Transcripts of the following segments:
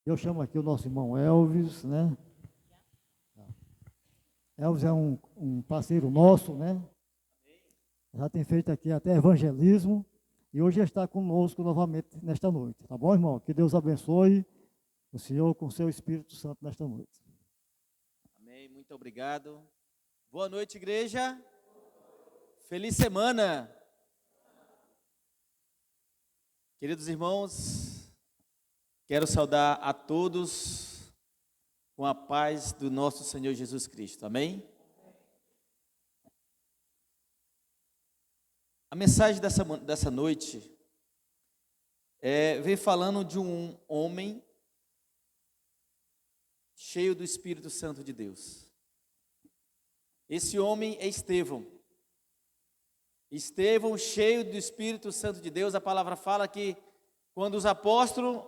Eu chamo aqui o nosso irmão Elvis, né? Elvis é um parceiro nosso, né? Já tem feito aqui até evangelismo e hoje está conosco novamente nesta noite. Tá bom, irmão? Que Deus abençoe o senhor com o seu Espírito Santo nesta noite. Amém, muito obrigado. Boa noite, igreja. Feliz semana. Queridos irmãos, quero saudar a todos com a paz do nosso Senhor Jesus Cristo. Amém? A mensagem dessa noite vem falando de um homem cheio do Espírito Santo de Deus. Esse homem é Estevão. Estevão, cheio do Espírito Santo de Deus. A palavra fala que quando os apóstolos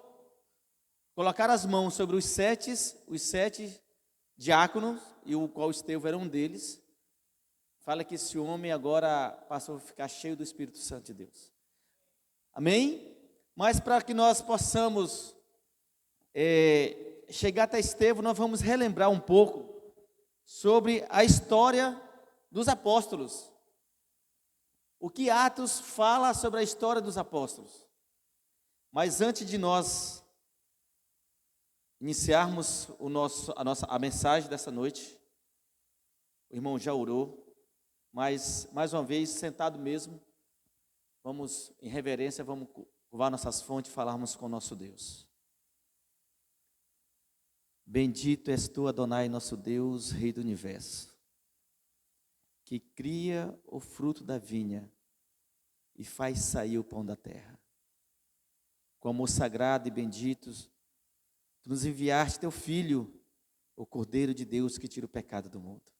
colocaram as mãos sobre os sete diáconos, e o qual Estevão era um deles, fala que esse homem agora passou a ficar cheio do Espírito Santo de Deus. Amém? Mas para que nós possamos chegar até Estevão, nós vamos relembrar um pouco sobre a história dos apóstolos. O que Atos fala sobre a história dos apóstolos. Mas antes de nós iniciarmos a mensagem dessa noite, o irmão já orou, mas mais uma vez, sentado mesmo, vamos em reverência, vamos curvar nossas fontes e falarmos com o nosso Deus. Bendito és tu, Adonai, nosso Deus, Rei do Universo, que cria o fruto da vinha e faz sair o pão da terra. Com amor sagrado e benditos, tu nos enviaste teu Filho, o Cordeiro de Deus que tira o pecado do mundo.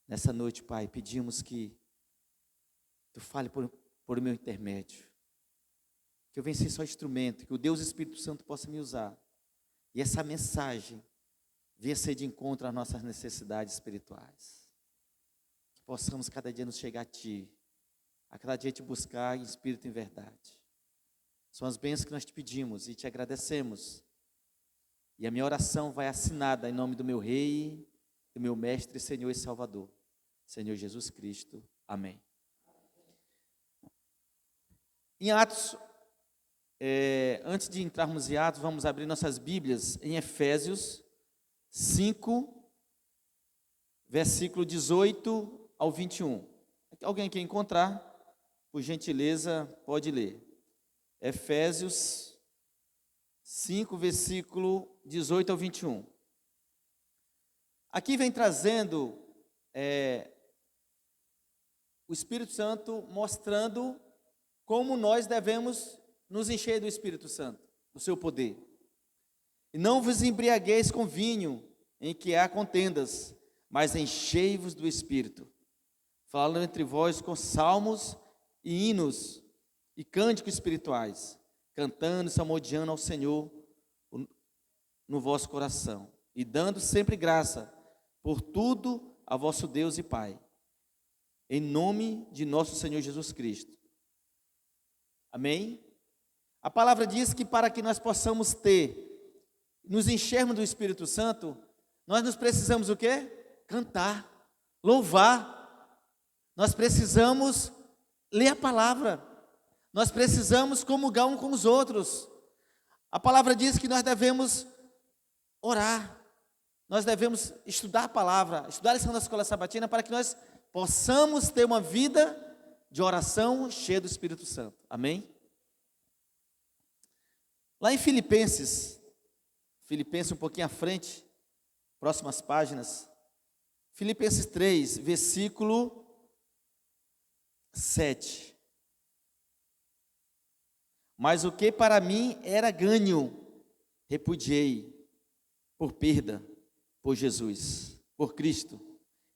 Nessa noite, Pai, pedimos que tu fale por meu intermédio, que eu venha ser só instrumento, que o Deus Espírito Santo possa me usar, e essa mensagem venha ser de encontro às nossas necessidades espirituais. Que possamos cada dia nos chegar a Ti, a cada dia te buscar em espírito e em verdade. São as bênçãos que nós te pedimos e te agradecemos. E a minha oração vai assinada em nome do meu Rei, do meu Mestre, Senhor e Salvador, Senhor Jesus Cristo. Amém. Em Atos, antes de entrarmos em Atos, vamos abrir nossas Bíblias em Efésios 5, versículo 18 ao 21. Alguém quer encontrar? Por gentileza, pode ler. Efésios 5, versículo 18 ao 21. Aqui vem trazendo o Espírito Santo, mostrando como nós devemos nos encher do Espírito Santo, do seu poder. E não vos embriagueis com vinho, em que há contendas, mas enchei-vos do Espírito, falando entre vós com salmos e hinos e cânticos espirituais, cantando e salmodiando ao Senhor no vosso coração, e dando sempre graça por tudo a vosso Deus e Pai, em nome de nosso Senhor Jesus Cristo. Amém? A palavra diz que para que nós possamos nos enchermos do Espírito Santo, nós precisamos o quê? Cantar, louvar. Nós precisamos ler a palavra. Nós precisamos comungar uns com os outros. A palavra diz que nós devemos orar. Nós devemos estudar a palavra, estudar a lição da escola sabatina, para que nós possamos ter uma vida de oração cheia do Espírito Santo. Amém? Lá em Filipenses um pouquinho à frente, próximas páginas, Filipenses 3, versículo 7. Mas o que para mim era ganho, repudiei por perda, por Jesus, por Cristo.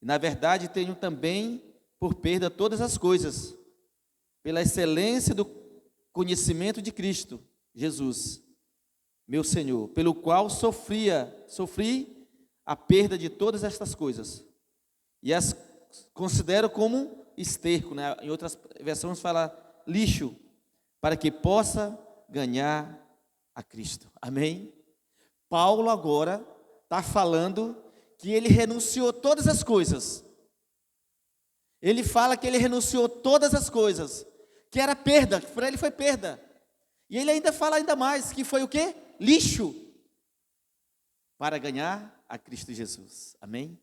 E na verdade tenho também por perda todas as coisas, pela excelência do conhecimento de Cristo, Jesus, meu Senhor, pelo qual sofri a perda de todas estas coisas, e as considero como esterco, né? Em outras versões fala lixo, para que possa ganhar a Cristo. Amém? Paulo agora está falando que ele renunciou todas as coisas. Ele fala que ele renunciou todas as coisas, que era perda, que para ele foi perda. E ele ainda fala ainda mais, que foi o quê? Lixo, para ganhar a Cristo Jesus. Amém?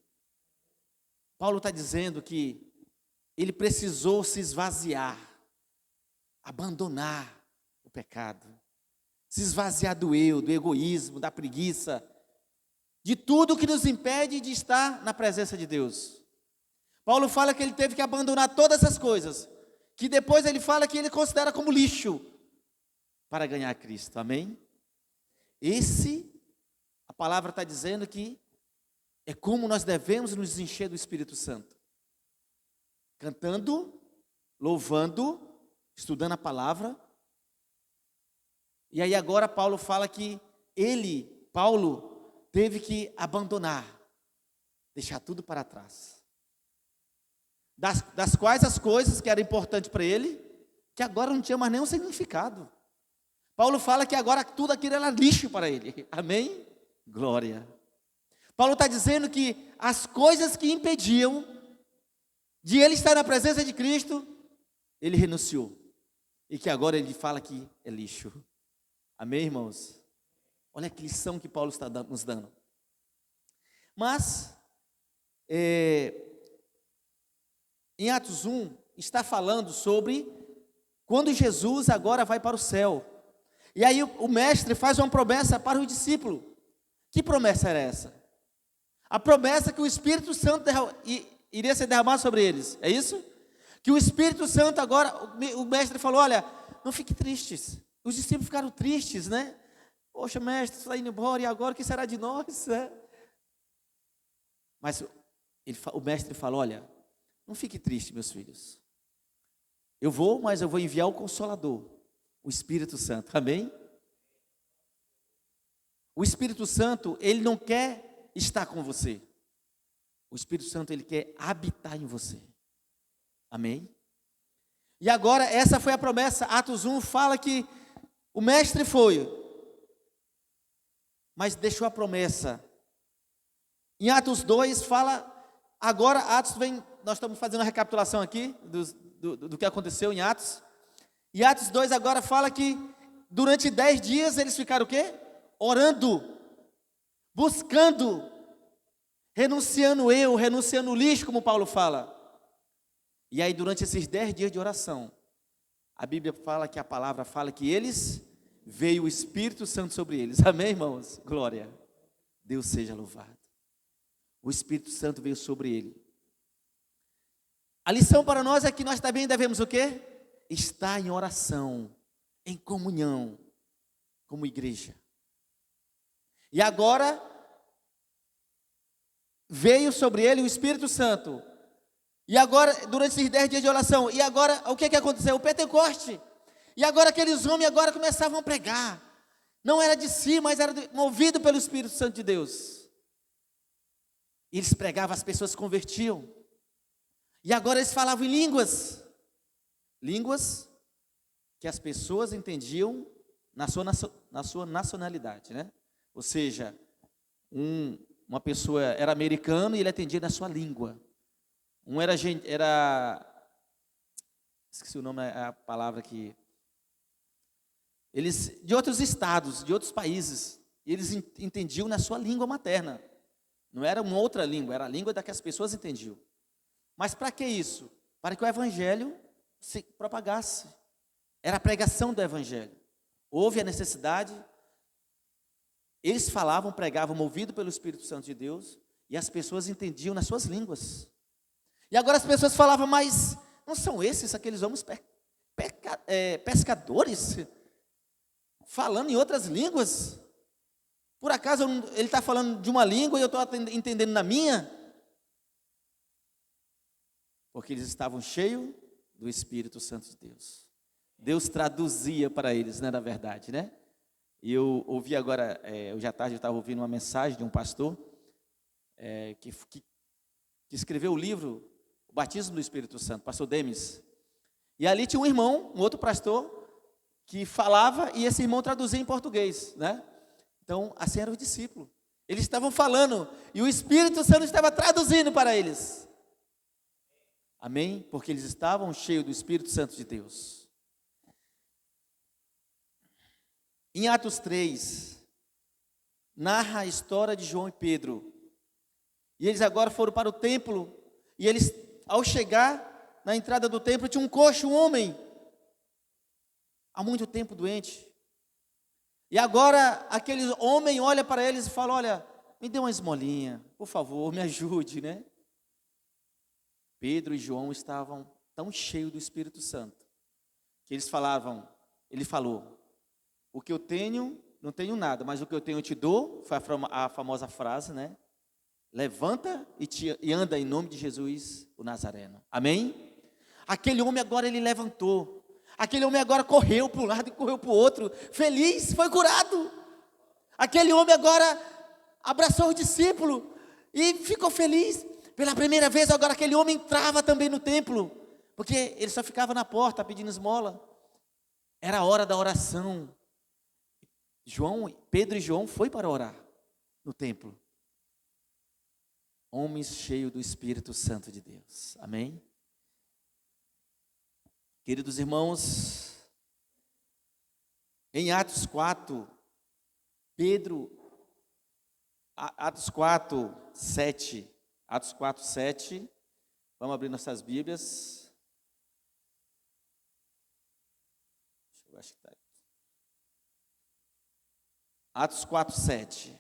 Paulo está dizendo que ele precisou se esvaziar, abandonar o pecado, se esvaziar do eu, do egoísmo, da preguiça, de tudo que nos impede de estar na presença de Deus. Paulo fala que ele teve que abandonar todas essas coisas, que depois ele fala que ele considera como lixo, para ganhar a Cristo. Amém? A palavra está dizendo que é como nós devemos nos encher do Espírito Santo. Cantando, louvando, estudando a palavra. E aí agora Paulo fala que Paulo, teve que abandonar, deixar tudo para trás. Das quais as coisas que eram importantes para ele, que agora não tinha mais nenhum significado. Paulo fala que agora tudo aquilo era lixo para ele. Amém? Glória. Paulo está dizendo que as coisas que impediam de ele estar na presença de Cristo, ele renunciou. E que agora ele fala que é lixo. Amém, irmãos? Olha que lição que Paulo está nos dando. Mas, em Atos 1, está falando sobre quando Jesus agora vai para o céu. E aí o mestre faz uma promessa para o discípulo. Que promessa era essa? A promessa que o Espírito Santo iria ser derramado sobre eles. É isso? Que o Espírito Santo agora, o mestre falou, olha, não fiquem tristes. Os discípulos ficaram tristes, né? Poxa, mestre, você está indo embora, e agora o que será de nós? Mas o mestre falou, olha, não fique triste, meus filhos. Mas eu vou enviar o Consolador, o Espírito Santo. Amém? O Espírito Santo, ele não quer estar com você. O Espírito Santo, ele quer habitar em você. Amém? E agora, essa foi a promessa. Atos 1 fala que o mestre foi, mas deixou a promessa. Em Atos 2 fala, agora Atos vem, nós estamos fazendo uma recapitulação aqui do que aconteceu em Atos. E Atos 2 agora fala que durante 10 dias eles ficaram o quê? Orando, buscando, renunciando o lixo, como Paulo fala. E aí durante esses 10 dias de oração, a Bíblia fala que a palavra fala que veio o Espírito Santo sobre eles. Amém, irmãos? Glória. Deus seja louvado. O Espírito Santo veio sobre ele. A lição para nós é que nós também devemos o quê? Estar em oração, em comunhão, como igreja. E agora, veio sobre ele o Espírito Santo. E agora, durante esses 10 dias de oração, e agora, o que aconteceu? O Pentecoste. E agora aqueles homens agora começavam a pregar. Não era de si, mas era movido pelo Espírito Santo de Deus. E eles pregavam, as pessoas se convertiam. E agora eles falavam em línguas. Línguas que as pessoas entendiam na sua nacionalidade, né? Ou seja, uma pessoa era americano e ele atendia na sua língua. Esqueci o nome, a palavra aqui. Eles, de outros estados, de outros países, e eles entendiam na sua língua materna. Não era uma outra língua, era a língua da que as pessoas entendiam. Mas para que isso? Para que o evangelho se propagasse. Era a pregação do evangelho. Houve a necessidade. Eles falavam, pregavam, movidos pelo Espírito Santo de Deus, e as pessoas entendiam nas suas línguas. E agora as pessoas falavam, mas não são esses aqueles homens pescadores, falando em outras línguas? Por acaso ele está falando de uma língua e eu estou entendendo na minha? Porque eles estavam cheios do Espírito Santo de Deus. Deus traduzia para eles, né, na verdade, né? E eu ouvi agora, hoje à tarde eu estava ouvindo uma mensagem de um pastor que escreveu o livro O Batismo do Espírito Santo, pastor Demis. E ali tinha um irmão, um outro pastor, que falava e esse irmão traduzia em português, né? Então, assim era o discípulo. Eles estavam falando e o Espírito Santo estava traduzindo para eles. Amém? Porque eles estavam cheios do Espírito Santo de Deus. Em Atos 3, narra a história de João e Pedro. E eles agora foram para o templo. E eles, ao chegar na entrada do templo, tinha um coxo, um homem, há muito tempo doente. E agora aquele homem olha para eles e fala: olha, me dê uma esmolinha, por favor, me ajude, né? Pedro e João estavam tão cheios do Espírito Santo, que ele falou: o que eu tenho, não tenho nada, mas o que eu tenho eu te dou. Foi a famosa frase, né? Levanta e anda em nome de Jesus, o Nazareno. Amém? Aquele homem agora, ele levantou. Aquele homem agora correu para um lado e correu para o outro, feliz, foi curado. Aquele homem agora abraçou o discípulo e ficou feliz. Pela primeira vez agora aquele homem entrava também no templo, porque ele só ficava na porta pedindo esmola. Era a hora da oração. Pedro e João foi para orar no templo. Homens cheios do Espírito Santo de Deus. Amém? Queridos irmãos, em Atos 4, Atos 4, 7, vamos abrir nossas Bíblias. Eu acho que está aí. Atos 4, 7.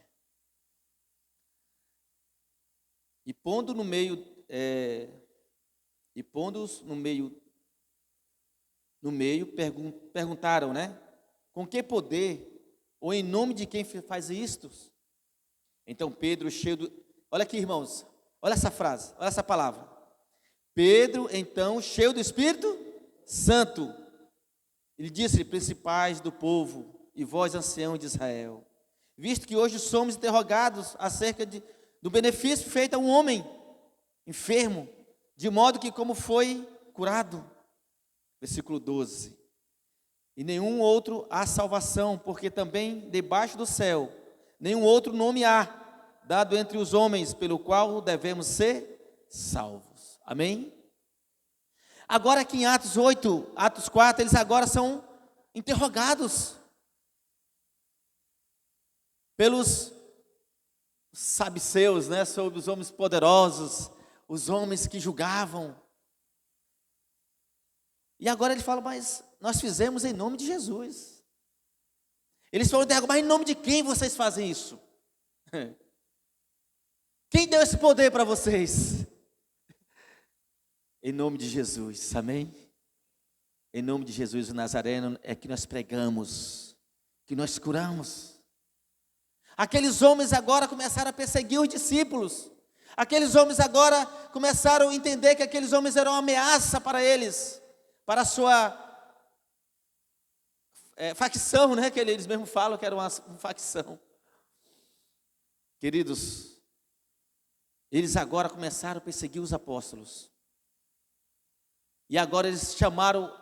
E pondo-os no meio, perguntaram, né? Com que poder, ou em nome de quem faz isto? Então Pedro, olha aqui, irmãos, olha essa frase, olha essa palavra. Pedro, então, cheio do Espírito Santo, ele disse: principais do povo, e vós, anciãos de Israel, visto que hoje somos interrogados acerca do benefício feito a um homem enfermo, de modo que como foi curado. Versículo 12. E nenhum outro há salvação, porque também debaixo do céu nenhum outro nome há dado entre os homens pelo qual devemos ser salvos. Amém? Agora aqui em Atos 4, eles agora são interrogados pelos saduceus, né, sobre os homens poderosos, os homens que julgavam. E agora ele fala: mas nós fizemos em nome de Jesus. Eles foram interrogados: mas em nome de quem vocês fazem isso? Quem deu esse poder para vocês? Em nome de Jesus, amém? Em nome de Jesus o Nazareno é que nós pregamos, que nós curamos. Aqueles homens agora começaram a perseguir os discípulos. Aqueles homens agora começaram a entender que aqueles homens eram uma ameaça para eles, para a sua facção, né? Que eles mesmos falam que era uma facção. Queridos, eles agora começaram a perseguir os apóstolos. E agora eles chamaram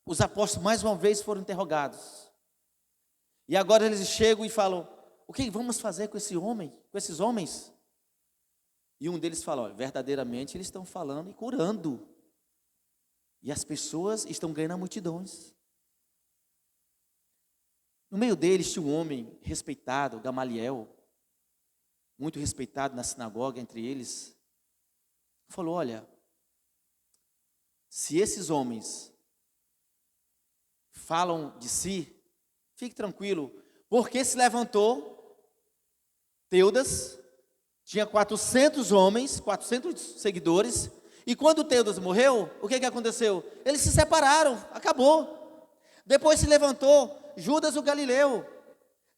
os apóstolos, mais uma vez foram interrogados. E agora eles chegam e falam: o que vamos fazer com esse homem, com esses homens? E um deles fala: olha, verdadeiramente eles estão falando e curando. E as pessoas estão ganhando multidões. No meio deles tinha um homem respeitado, Gamaliel, muito respeitado na sinagoga entre eles. Falou: olha, se esses homens falam de si, fique tranquilo, porque se levantou Teudas, tinha 400 homens, 400 seguidores, e quando Teudas morreu, o que aconteceu? Eles se separaram, acabou. Depois se levantou Judas o Galileu,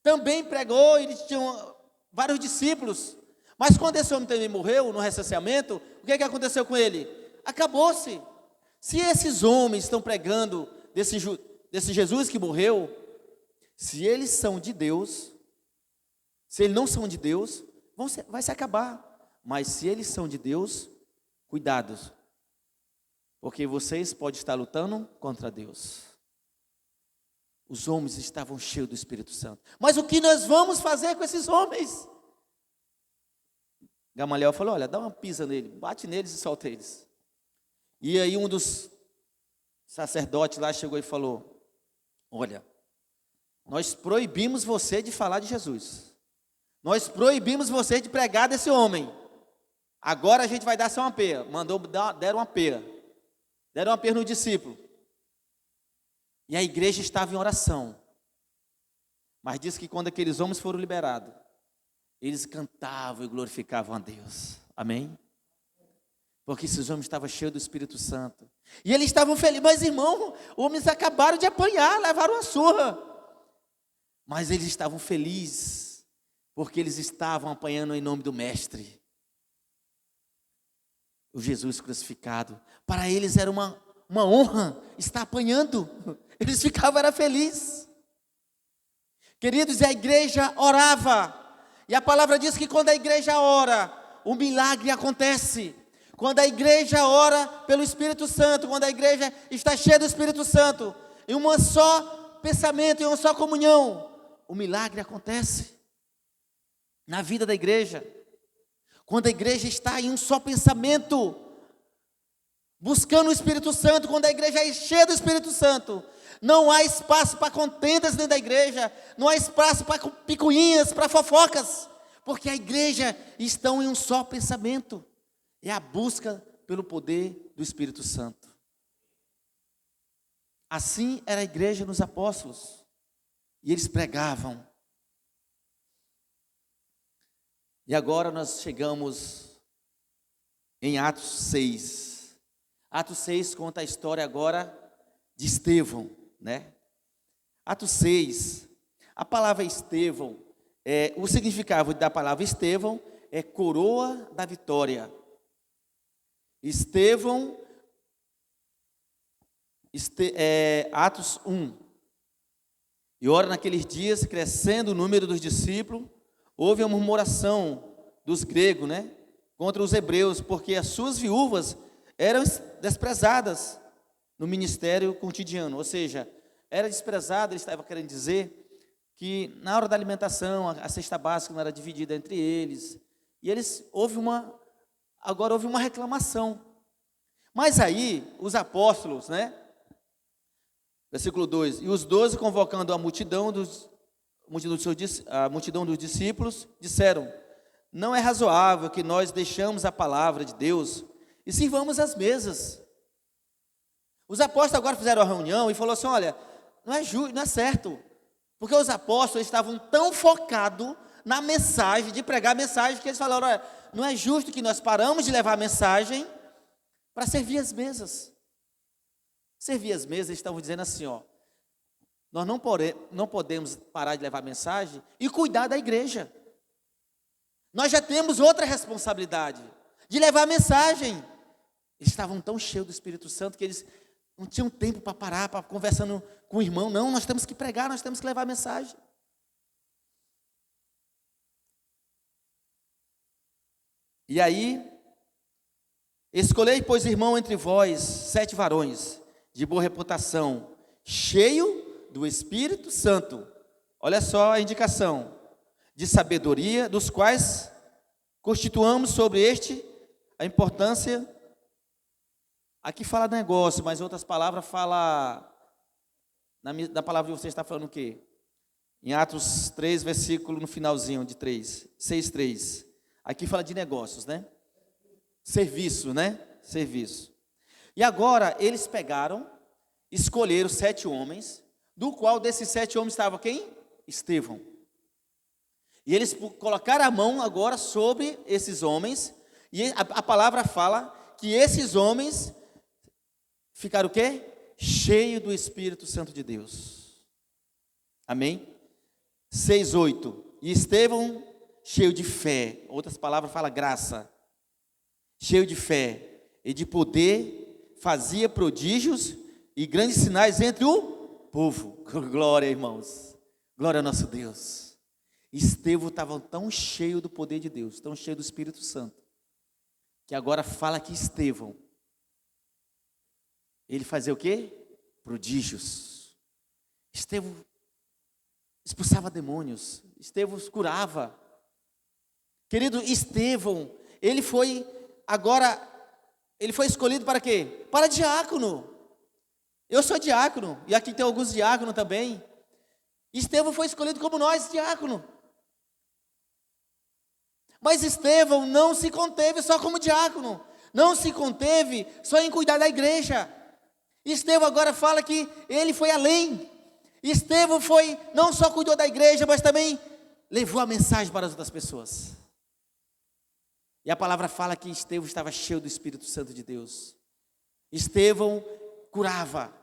também pregou, eles tinham vários discípulos, mas quando esse homem também morreu no recenseamento, o que aconteceu com ele? Acabou-se. Se esses homens estão pregando desse Jesus que morreu, se eles são de Deus, se eles não são de Deus, vai se acabar. Mas se eles são de Deus, cuidados, porque vocês podem estar lutando contra Deus. Os homens estavam cheios do Espírito Santo. Mas o que nós vamos fazer com esses homens? Gamaliel falou, olha, dá uma pisa nele, bate neles e solta eles. E aí um dos sacerdotes lá chegou e falou, olha, nós proibimos você de falar de Jesus. Nós proibimos você de pregar desse homem. Agora a gente vai dar só uma peia. Deram uma peia. Deram uma peia no discípulo. E a igreja estava em oração. Mas diz que quando aqueles homens foram liberados, eles cantavam e glorificavam a Deus. Amém? Porque esses homens estavam cheios do Espírito Santo. E eles estavam felizes. Mas, irmão, os homens acabaram de apanhar, levaram uma surra. Mas eles estavam felizes, porque eles estavam apanhando em nome do Mestre. O Jesus crucificado. Para eles era uma honra estar apanhando. Eles ficavam felizes. Queridos, a igreja orava. E a palavra diz que quando a igreja ora, o milagre acontece. Quando a igreja ora pelo Espírito Santo, quando a igreja está cheia do Espírito Santo, em um só pensamento, em uma só comunhão, o milagre acontece na vida da igreja. Quando a igreja está em um só pensamento, buscando o Espírito Santo, quando a igreja é cheia do Espírito Santo, não há espaço para contendas dentro da igreja, não há espaço para picuinhas, para fofocas, porque a igreja está em um só pensamento. É a busca pelo poder do Espírito Santo. Assim era a igreja nos apóstolos. E eles pregavam. E agora nós chegamos em Atos 6. Atos 6 conta a história agora de Estevão, né? Atos 6, a palavra Estevão, o significado da palavra Estevão é coroa da vitória. Estevão, Atos 1. E ora, naqueles dias, crescendo o número dos discípulos, houve uma murmuração dos gregos, né, contra os hebreus, porque as suas viúvas eram desprezadas no ministério cotidiano. Ou seja, era desprezado, ele estava querendo dizer que na hora da alimentação, a cesta básica não era dividida entre eles. E agora houve uma reclamação. Mas aí, os apóstolos, né? Versículo 2. E os 12, convocando a multidão dos discípulos, disseram, não é razoável que nós deixamos a palavra de Deus e sirvamos as mesas. Os apóstolos agora fizeram a reunião e falaram assim, olha, não é justo, não é certo. Porque os apóstolos estavam tão focados na mensagem, de pregar a mensagem, que eles falaram, olha, não é justo que nós paramos de levar a mensagem para servir as mesas. Servir as mesas, eles estavam dizendo assim, ó, nós não podemos parar de levar a mensagem e cuidar da igreja. Nós já temos outra responsabilidade, de levar a mensagem. Eles estavam tão cheios do Espírito Santo que eles não tinham tempo para parar, para conversando com o irmão. Não, nós temos que pregar, nós temos que levar a mensagem. E aí, escolhei, pois, irmão, entre vós 7 varões de boa reputação, cheio do Espírito Santo. Olha só a indicação. De sabedoria, dos quais constituamos sobre a importância. Aqui fala negócio, mas outras palavras fala, na palavra de você está falando o quê? Em Atos 3, versículo no finalzinho de 6:3. Aqui fala de negócios, né? Serviço, né? Serviço. E agora eles pegaram, escolheram 7 homens, do qual desses 7 homens estava quem? Estevão. E eles colocaram a mão agora sobre esses homens, e a palavra fala que esses homens ficaram o quê? Cheio do Espírito Santo de Deus. Amém? 6:8. E Estevão, cheio de fé, outras palavras fala graça, cheio de fé e de poder, fazia prodígios e grandes sinais entre o povo. Glória, irmãos. Glória ao nosso Deus. Estevão estava tão cheio do poder de Deus, tão cheio do Espírito Santo, que agora fala que Estevão, ele fazia o quê? Prodígios. Estevão expulsava demônios, Estevão curava. Querido, Estevão, ele foi escolhido para quê? Para diácono. Eu sou diácono, e aqui tem alguns diáconos também. Estevão foi escolhido como nós, diácono. Mas Estevão não se conteve só como diácono, não se conteve só em cuidar da igreja. Estevão agora fala que ele foi além. Estevão não só cuidou da igreja, mas também levou a mensagem para as outras pessoas. E a palavra fala que Estevão estava cheio do Espírito Santo de Deus. Estevão curava,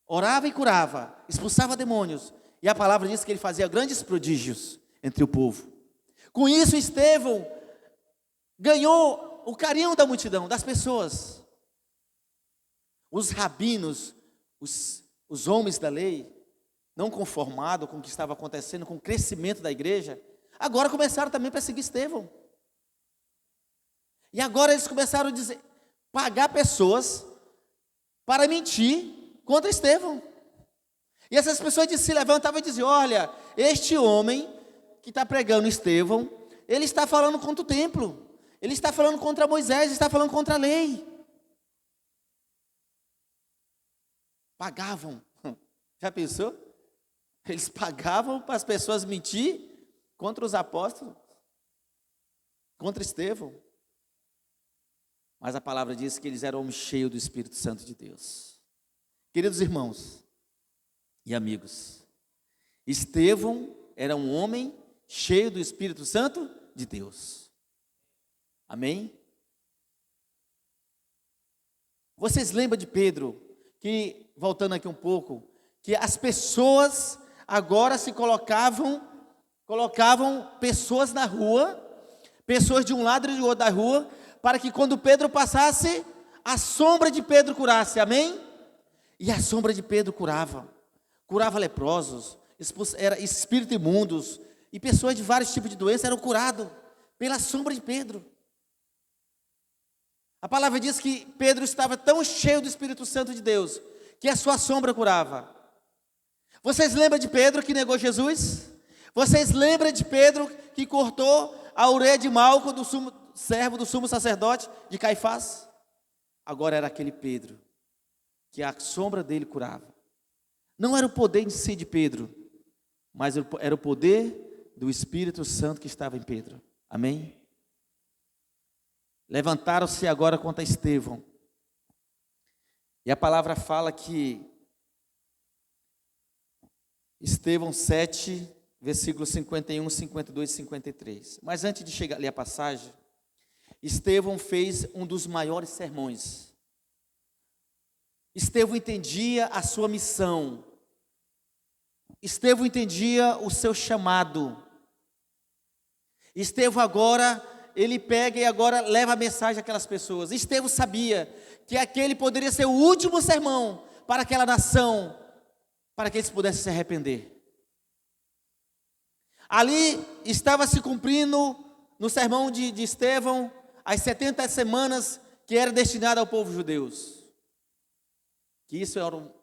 orava e curava, expulsava demônios. E a palavra diz que ele fazia grandes prodígios entre o povo. Com isso, Estevão ganhou o carinho da multidão, das pessoas. Os rabinos, os homens da lei, não conformados com o que estava acontecendo, com o crescimento da igreja, agora começaram também a perseguir Estevão. E agora eles começaram a pagar pessoas para mentir contra Estevão. E essas pessoas se levantavam e diziam: olha, este homem que está pregando Estevão, ele está falando contra o templo, ele está falando contra Moisés, ele está falando contra a lei. Pagavam. Já pensou? Eles pagavam para as pessoas mentir contra os apóstolos, contra Estevão. Mas a palavra diz que eles eram homens cheios do Espírito Santo de Deus. Queridos irmãos e amigos, Estevão era um homem cheio do Espírito Santo de Deus. Amém? Vocês lembram de Pedro, que, voltando aqui um pouco, que as pessoas agora se colocavam pessoas na rua, pessoas de um lado e de outro da rua, para que quando Pedro passasse, a sombra de Pedro curasse, amém? E a sombra de Pedro curava leprosos, era espíritos imundos, e pessoas de vários tipos de doenças eram curados pela sombra de Pedro. A palavra diz que Pedro estava tão cheio do Espírito Santo de Deus, que a sua sombra curava. Vocês lembram de Pedro que negou Jesus? Vocês lembram de Pedro que cortou a orelha de Malco, servo do sumo sacerdote de Caifás? Agora era aquele Pedro, que a sombra dele curava. Não era o poder em si de Pedro, mas era o poder do Espírito Santo que estava em Pedro. Amém? Levantaram-se agora contra Estevão. E a palavra fala que Estevão 7, versículos 51, 52 e 53. Mas antes de chegar ali a passagem, Estevão fez um dos maiores sermões. Estevão entendia a sua missão. Estevão entendia o seu chamado. Estevão agora, ele pega e agora leva a mensagem àquelas pessoas. Estevão sabia que aquele poderia ser o último sermão para aquela nação, para que eles pudessem se arrepender. Ali estava se cumprindo, no sermão de Estevão, as 70 semanas que era destinada ao povo judeu. Que isso eram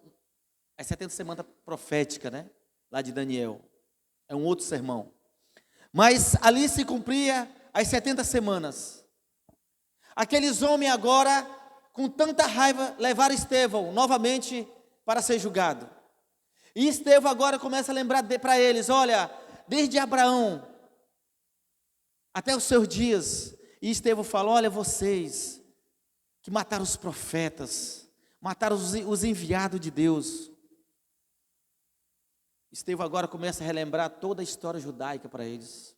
as 70 semanas proféticas, né? Lá de Daniel. É um outro sermão. Mas ali se cumpria as 70 semanas. Aqueles homens agora, com tanta raiva, levaram Estevão novamente para ser julgado. E Estevão agora começa a lembrar para eles: olha, desde Abraão até os seus dias. E Estevão fala: olha, vocês que mataram os profetas, mataram os enviados de Deus. Estevão agora começa a relembrar toda a história judaica para eles.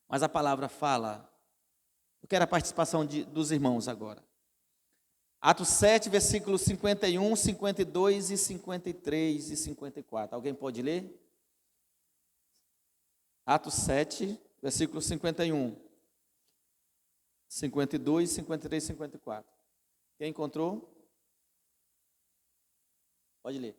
Mas a palavra fala, eu quero a participação dos irmãos agora. Atos 7, versículos 51, 52 e 53 e 54. Alguém pode ler? Atos 7, versículo 51, 52, 53 e 54. Quem encontrou? Pode ler.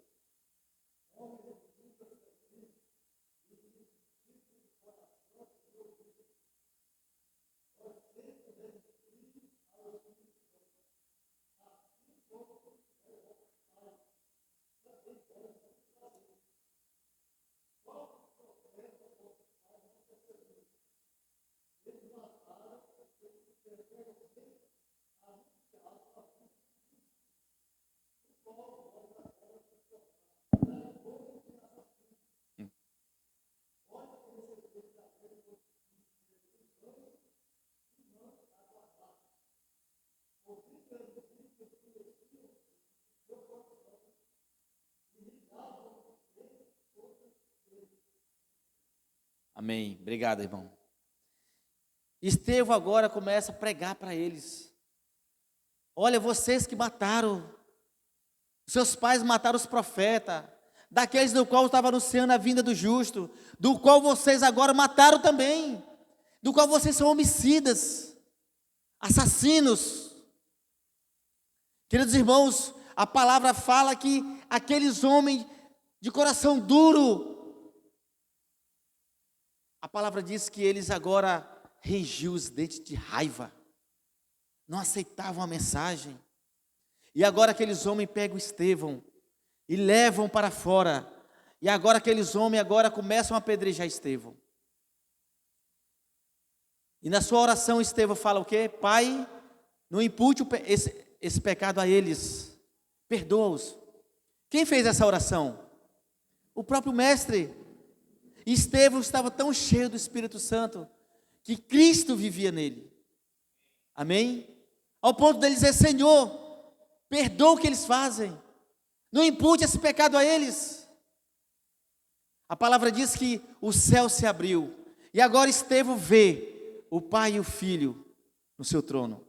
Amém. Obrigado, irmão. Estevão agora começa a pregar para eles. Olha, vocês que mataram, seus pais mataram os profetas, daqueles do qual estava anunciando a vinda do justo, do qual vocês agora mataram também, do qual vocês são homicidas, assassinos. Queridos irmãos, a palavra fala que aqueles homens de coração duro, a palavra diz que eles agora rangiam os dentes de raiva, não aceitavam a mensagem. E agora aqueles homens pegam Estevão e levam para fora. E agora aqueles homens agora começam a apedrejar Estevão. E na sua oração Estevão fala o quê? Pai, não impute esse pecado a eles, perdoa-os. Quem fez essa oração? O próprio mestre. Estevão estava tão cheio do Espírito Santo que Cristo vivia nele. Amém? Ao ponto dele dizer: Senhor, perdoa o que eles fazem, não impute esse pecado a eles. A palavra diz que o céu se abriu e agora Estevão vê o Pai e o Filho no seu trono.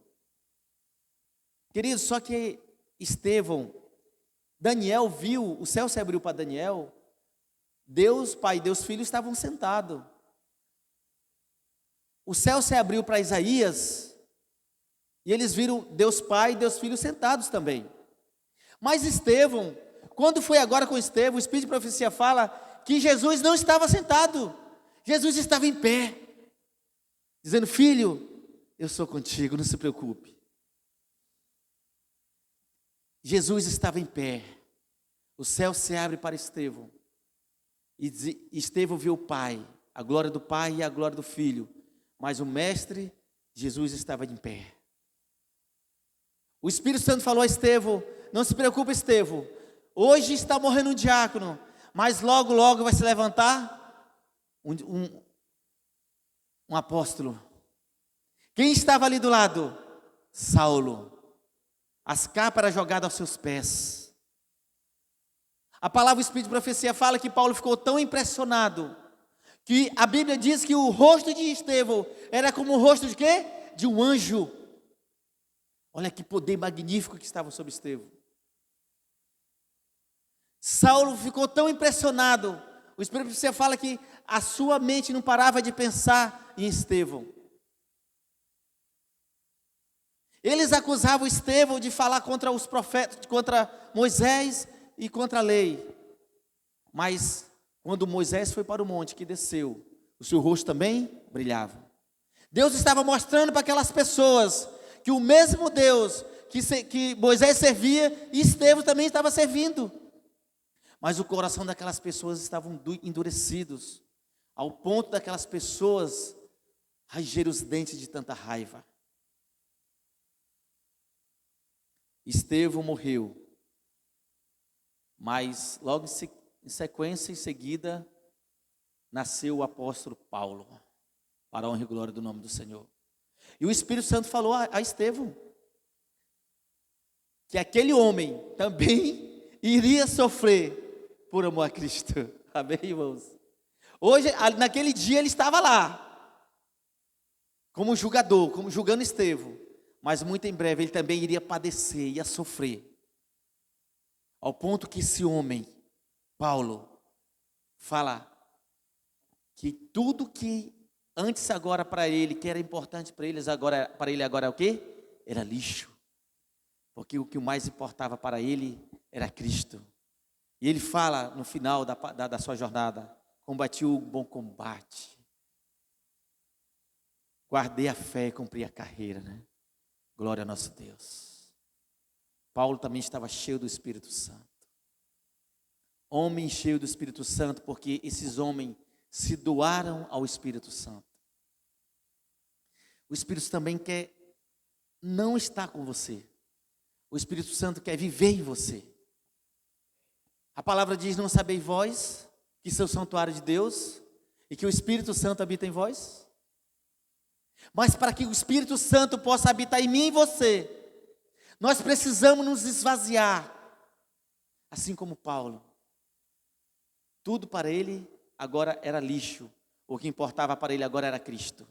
Queridos, só que Estevão, Daniel viu, o céu se abriu para Daniel, Deus Pai e Deus Filho estavam sentados. O céu se abriu para Isaías e eles viram Deus Pai e Deus Filho sentados também. Mas Estevão, quando foi agora com Estevão, o Espírito de profecia fala que Jesus não estava sentado, Jesus estava em pé, dizendo: filho, eu sou contigo, não se preocupe. Jesus estava em pé, o céu se abre para Estevão, e Estevão viu o Pai, a glória do Pai e a glória do Filho, mas o Mestre, Jesus, estava em pé. O Espírito Santo falou a Estevão: não se preocupe, Estevão, hoje está morrendo um diácono, mas logo, logo vai se levantar um apóstolo. Quem estava ali do lado? Saulo. As capas eram jogadas aos seus pés. A palavra do Espírito de profecia fala que Paulo ficou tão impressionado, que a Bíblia diz que o rosto de Estevão era como o rosto de quê? De um anjo. Olha que poder magnífico que estava sobre Estevão. Saulo ficou tão impressionado, o Espírito de profecia fala que a sua mente não parava de pensar em Estevão. Eles acusavam Estevão de falar contra os profetas, contra Moisés e contra a lei. Mas quando Moisés foi para o monte que desceu, o seu rosto também brilhava. Deus estava mostrando para aquelas pessoas que o mesmo Deus que Moisés servia, Estevão também estava servindo. Mas o coração daquelas pessoas estavam endurecidos, ao ponto daquelas pessoas ranger os dentes de tanta raiva. Estevão morreu, mas logo em sequência, em seguida, nasceu o apóstolo Paulo, para a honra e glória do nome do Senhor. E o Espírito Santo falou a Estevão que aquele homem também iria sofrer por amor a Cristo. Amém, irmãos? Hoje, naquele dia ele estava lá, como julgador, como julgando Estevão. Mas muito em breve ele também iria padecer, ia sofrer. Ao ponto que esse homem, Paulo, fala que tudo que antes agora para ele, que era importante para ele agora é o quê? Era lixo. Porque o que mais importava para ele era Cristo. E ele fala no final da sua jornada: combati o bom combate, guardei a fé e cumpri a carreira, né? Glória ao nosso Deus. Paulo também estava cheio do Espírito Santo. Homem cheio do Espírito Santo, porque esses homens se doaram ao Espírito Santo. O Espírito também quer não está com você. O Espírito Santo quer viver em você. A palavra diz: não sabeis vós que sou santuário de Deus e que o Espírito Santo habita em vós? Mas para que o Espírito Santo possa habitar em mim e em você, nós precisamos nos esvaziar, assim como Paulo. Tudo para ele agora era lixo, o que importava para ele agora era Cristo.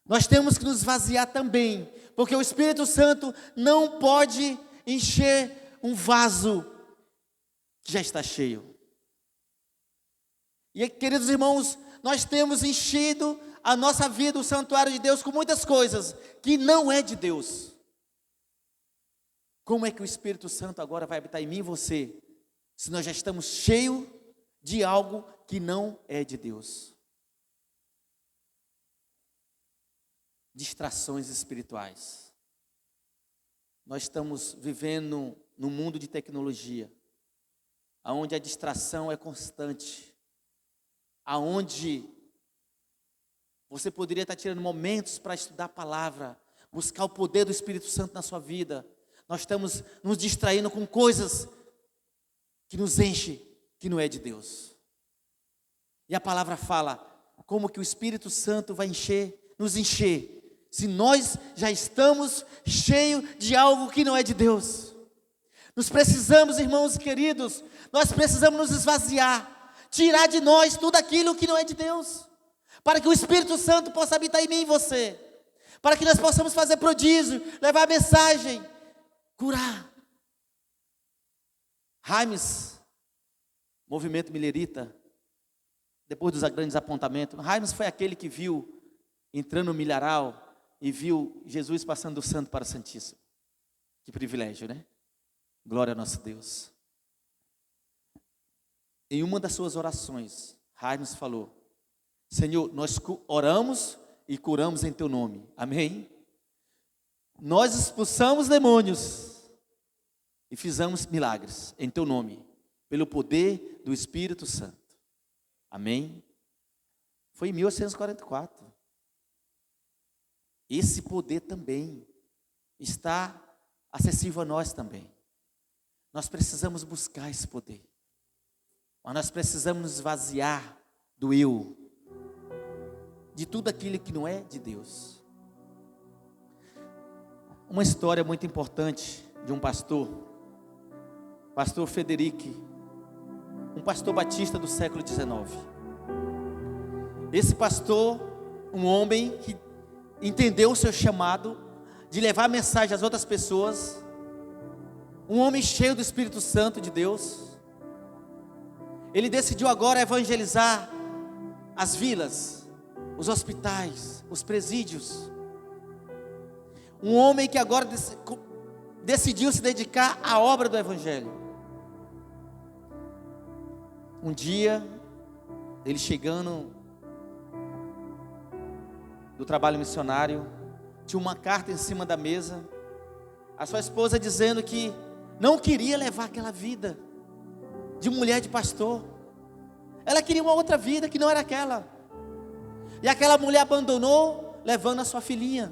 Nós temos que nos esvaziar também, porque o Espírito Santo não pode encher um vaso que já está cheio. E queridos irmãos, nós temos enchido a nossa vida, o santuário de Deus, com muitas coisas que não é de Deus. Como é que o Espírito Santo agora vai habitar em mim e você, se nós já estamos cheios de algo que não é de Deus? Distrações espirituais. Nós estamos vivendo num mundo de tecnologia, onde a distração é constante, aonde você poderia estar tirando momentos para estudar a palavra, buscar o poder do Espírito Santo na sua vida. Nós estamos nos distraindo com coisas que nos enchem, que não é de Deus. E a palavra fala como que o Espírito Santo vai nos encher, se nós já estamos cheios de algo que não é de Deus. Nós precisamos, irmãos queridos, nós precisamos nos esvaziar, tirar de nós tudo aquilo que não é de Deus, para que o Espírito Santo possa habitar em mim e em você, para que nós possamos fazer prodígio, levar a mensagem, curar. Raimes, movimento milerita, depois dos grandes apontamentos, Raimes foi aquele que viu, entrando no milharal, e viu Jesus passando do santo para o santíssimo. Que privilégio, né? Glória ao nosso Deus. Em uma das suas orações, Raimes falou: Senhor, nós oramos e curamos em teu nome, amém? Nós expulsamos demônios e fizemos milagres em teu nome, pelo poder do Espírito Santo, amém? Foi em 1844. Esse poder também está acessível a nós também. Nós precisamos buscar esse poder, mas nós precisamos nos esvaziar do eu, de tudo aquilo que não é de Deus. Uma história muito importante de um pastor Frederic, um pastor batista do século XIX. Esse pastor, um homem que entendeu o seu chamado de levar a mensagem às outras pessoas, um homem cheio do Espírito Santo de Deus. Ele decidiu agora evangelizar as vilas, os hospitais, os presídios. Um homem que agora decidiu se dedicar à obra do Evangelho. Um dia, ele chegando do trabalho missionário, tinha uma carta em cima da mesa, a sua esposa dizendo que não queria levar aquela vida de mulher de pastor. Ela queria uma outra vida que não era aquela. E aquela mulher abandonou, levando a sua filhinha.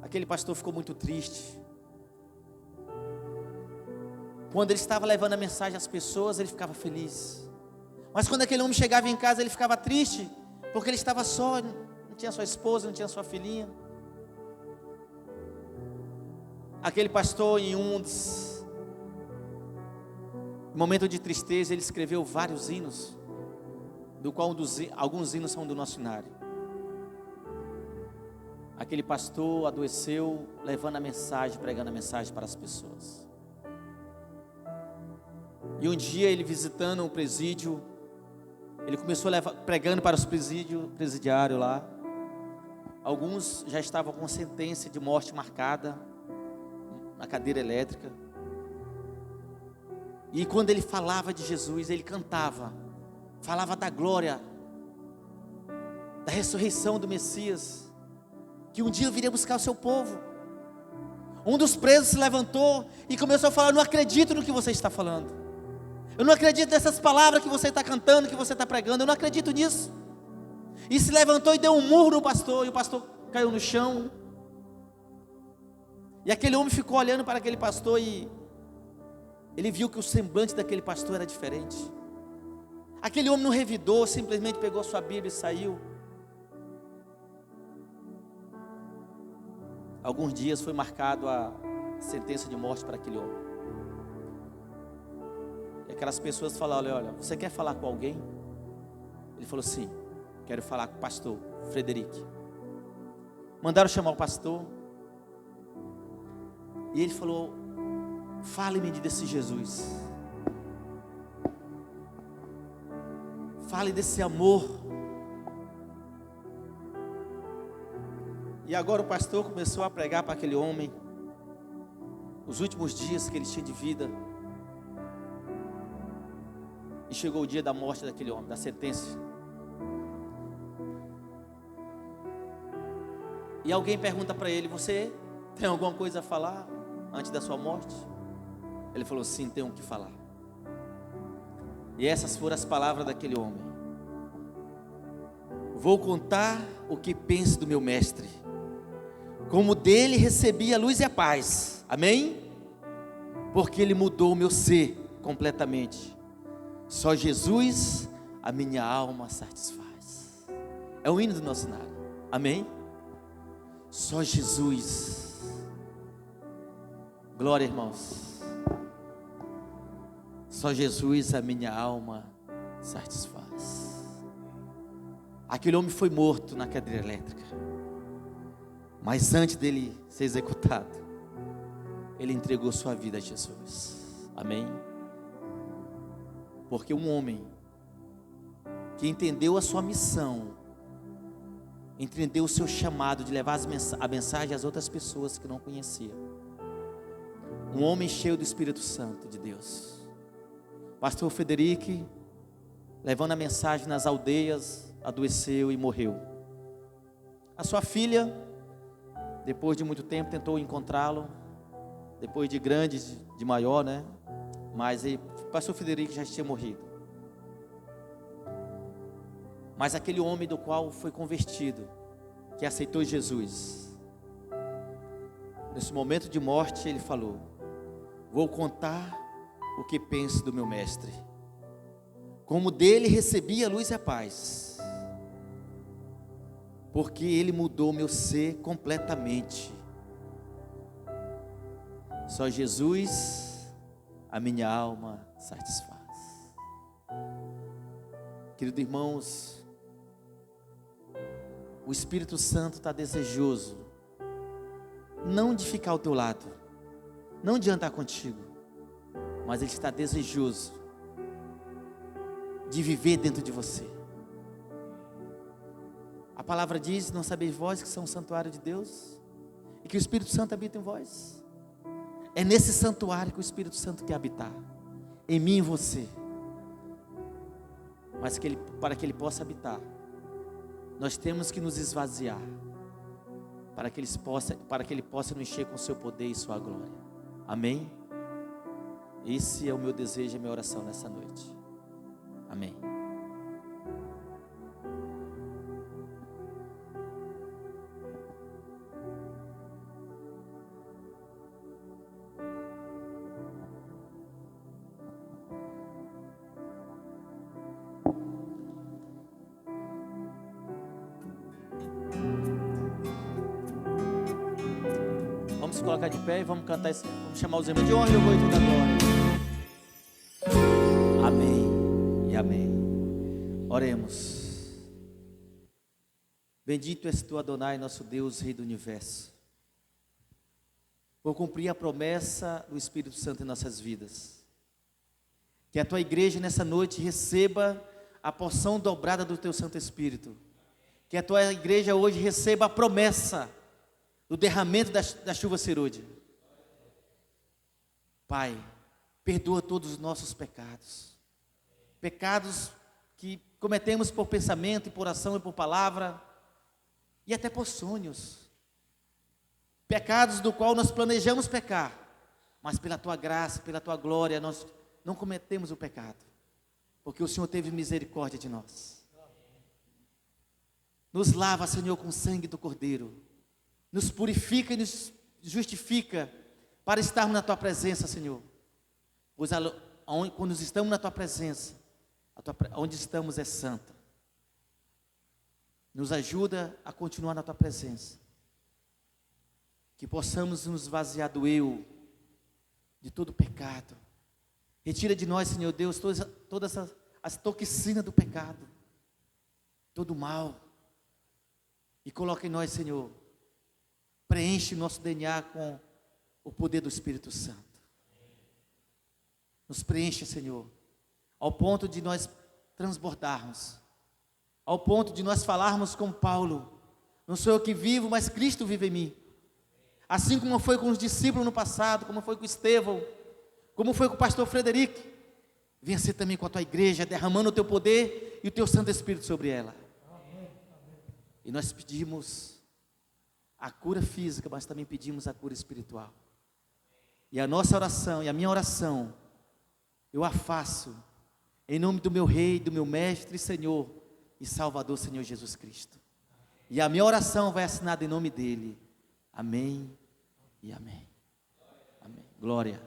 Aquele pastor ficou muito triste. Quando ele estava levando a mensagem às pessoas, ele ficava feliz. Mas quando aquele homem chegava em casa, ele ficava triste, porque ele estava só, não tinha sua esposa, não tinha sua filhinha. Aquele pastor, em um momento de tristeza, ele escreveu vários hinos, do qual alguns hinos são do nosso hinário. Aquele pastor adoeceu, levando a mensagem, pregando a mensagem para as pessoas. E um dia ele visitando um presídio, ele começou pregando para os presidiários lá. Alguns já estavam com sentença de morte marcada na cadeira elétrica. E quando ele falava de Jesus, ele cantava, falava da glória, da ressurreição do Messias, que um dia viria buscar o seu povo. Um dos presos se levantou e começou a falar: eu não acredito no que você está falando, eu não acredito nessas palavras que você está cantando, que você está pregando, eu não acredito nisso. E se levantou e deu um murro no pastor, e o pastor caiu no chão, E aquele homem ficou olhando para aquele pastor e ele viu que o semblante daquele pastor era diferente. Aquele homem não revidou, simplesmente pegou sua Bíblia e saiu. Alguns dias foi marcado a sentença de morte para aquele homem. E aquelas pessoas falaram: olha, você quer falar com alguém? Ele falou: sim, quero falar com o pastor Frederic. Mandaram chamar o pastor. E ele falou: fale-me desse Jesus. Fale desse amor. E agora o pastor começou a pregar para aquele homem os últimos dias que ele tinha de vida. E chegou o dia da morte daquele homem, da sentença. E alguém pergunta para ele: você tem alguma coisa a falar antes da sua morte? Ele falou: sim, tenho o que falar. E essas foram as palavras daquele homem: vou contar o que penso do meu mestre, como dele recebi a luz e a paz, amém? Porque ele mudou o meu ser completamente. Só Jesus a minha alma satisfaz. É o hino do nosso cenário, amém? Só Jesus. Glória, irmãos. Só Jesus a minha alma satisfaz. Aquele homem foi morto na cadeira elétrica, mas antes dele ser executado, ele entregou sua vida a Jesus, amém? Porque um homem que entendeu a sua missão, entendeu o seu chamado de levar a mensagem às outras pessoas que não conhecia, um homem cheio do Espírito Santo de Deus, pastor Frederic, levando a mensagem nas aldeias, adoeceu e morreu. A sua filha, depois de muito tempo, tentou encontrá-lo, depois de grande, de maior, né? Mas o pastor Frederic já tinha morrido. Mas aquele homem do qual foi convertido, que aceitou Jesus, nesse momento de morte, ele falou: vou contar o que penso do meu mestre, como dele recebi a luz e a paz, porque ele mudou meu ser completamente. Só Jesus a minha alma satisfaz. Queridos irmãos, o Espírito Santo está desejoso, não de ficar ao teu lado, não de andar contigo, mas Ele está desejoso de viver dentro de você. A palavra diz: não sabeis vós que são o santuário de Deus, e que o Espírito Santo habita em vós? É nesse santuário que o Espírito Santo quer habitar, em mim e em você. Mas para que Ele possa habitar, nós temos que nos esvaziar, para que Ele possa nos encher com o seu poder e sua glória. Amém? Esse é o meu desejo e a minha oração nessa noite. Amém. Vamos se colocar de pé e vamos cantar esse. Vamos chamar os irmãos de honra e louvor e toda a glória. Amém e amém. Oremos. Bendito és tu, Adonai, nosso Deus, Rei do Universo, por cumprir a promessa do Espírito Santo em nossas vidas. Que a tua igreja nessa noite receba a porção dobrada do teu Santo Espírito. Que a tua igreja hoje receba a promessa do derramamento da chuva serôdia. Pai, perdoa todos os nossos pecados. Pecados que cometemos por pensamento, e por ação e por palavra, e até por sonhos. Pecados do qual nós planejamos pecar, mas pela tua graça, pela tua glória, nós não cometemos o pecado, porque o Senhor teve misericórdia de nós. Nos lava, Senhor, com o sangue do Cordeiro. Nos purifica e nos justifica para estarmos na tua presença, Senhor. Pois quando estamos na tua presença, onde estamos é santa. Nos ajuda a continuar na tua presença. Que possamos nos esvaziar do eu, de todo pecado. Retira de nós, Senhor Deus, todas as toxinas do pecado, todo o mal. E coloca em nós, Senhor, preenche o nosso DNA com o poder do Espírito Santo. Nos preenche, Senhor, ao ponto de nós transbordarmos, ao ponto de nós falarmos com Paulo: não sou eu que vivo, mas Cristo vive em mim. Assim como foi com os discípulos no passado, como foi com Estevão, como foi com o pastor Frederico, venha ser também com a tua igreja, derramando o teu poder e o teu Santo Espírito sobre ela. Amém. E nós pedimos a cura física, mas também pedimos a cura espiritual. E a nossa oração, e a minha oração, eu a faço em nome do meu Rei, do meu Mestre, Senhor e Salvador, Senhor Jesus Cristo. E a minha oração vai assinada em nome dele. Amém e amém. Amém. Glória.